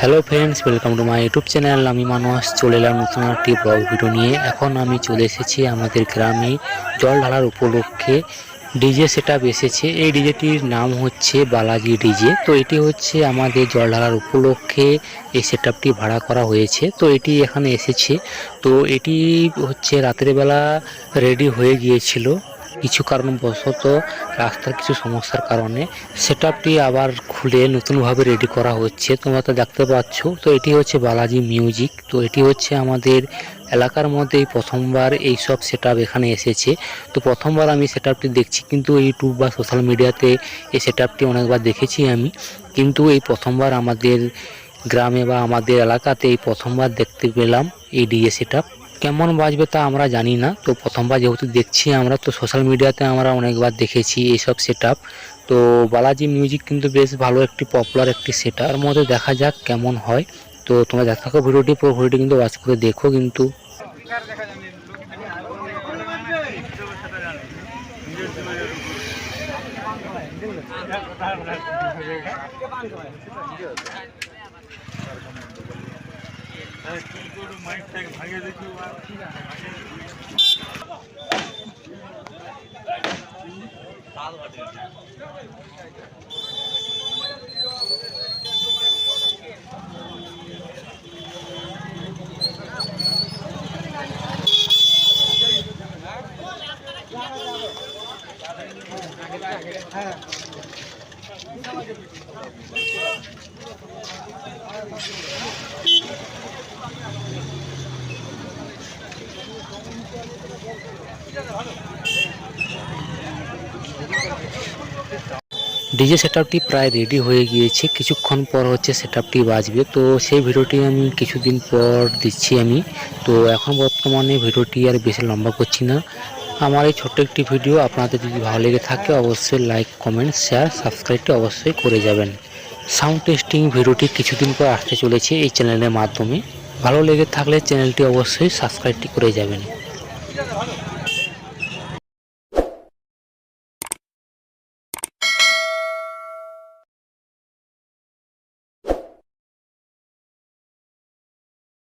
Hello friends, welcome to my YouTube channel. আমি মানস চলে এলাম নতুন একটি ব্লগ ভিডিও নিয়ে। এখন আমি চলে এসেছি আমাদের গ্রামে জল ঢালার উপলক্ষে ডিজে সেটআপ এসেছে। এই ডিজেটির নাম হচ্ছে বালাজি ডিজে। তো এটি হচ্ছে আমাদের জল ঢালার উপলক্ষে এই সেটআপটি ভাড়া করা হয়েছে। তো এটি এখানে এসেছে। তো এটি হচ্ছে রাতের বেলা রেডি হয়ে গিয়েছিল, কিছু কারণবশত রাস্তার কিছু সমস্যার কারণে সেটআপটি আবার খুলে নতুনভাবে রেডি করা হচ্ছে। তোমরা তো দেখতে পাচ্ছ। তো এটি হচ্ছে বালাজি মিউজিক। তো এটি হচ্ছে আমাদের এলাকার মধ্যে প্রথমবার এই সব সেটআপ এখানে এসেছে। তো প্রথমবার আমি সেটআপটি দেখছি, কিন্তু ইউটিউব বা সোশ্যাল মিডিয়াতে এই সেটআপটি অনেকবার দেখেছি আমি, কিন্তু এই প্রথমবার আমাদের গ্রামে বা আমাদের এলাকাতে এই প্রথমবার দেখতে পেলাম এই ডিজে সেটআপ। কেমন বাজবে তা আমরা জানি না। তো প্রথমবার যেহেতু দেখছি আমরা, তো সোশ্যাল মিডিয়াতে আমরা অনেকবার দেখেছি এইসব সেটআপ। তো বালাজি মিউজিক কিন্তু বেশ ভালো একটি পপুলার একটি সেটআপ। এর মধ্যে দেখা যাক কেমন হয়। তো তোমরা দেখা থাকো ভিডিওটি, পুরো ভিডিওটি কিন্তু ওয়াচ করে দেখো কিন্তু। ডিজে সেটআপটি প্রায় রেডি হয়ে গিয়েছে, কিছুক্ষণ পর হচ্ছে সেটআপটি বাজবে। তো সেই ভিডিওটি আমি কিছুদিন পর দিচ্ছি আমি। তো এখন বর্তমানে ভিডিওটি আর বেশি লম্বা করছি না। আমার এই ছোট্ট একটি ভিডিও আপনাদের যদি ভালো লেগে থাকে অবশ্যই লাইক, কমেন্ট, শেয়ার, সাবস্ক্রাইবটি অবশ্যই করে যাবেন। সাউন্ড টেস্টিং ভিডিওটি কিছুদিন পর আসতে চলেছে এই চ্যানেলের মাধ্যমে। ভালো লেগে থাকলে চ্যানেলটি অবশ্যই সাবস্ক্রাইবটি করে যাবেন।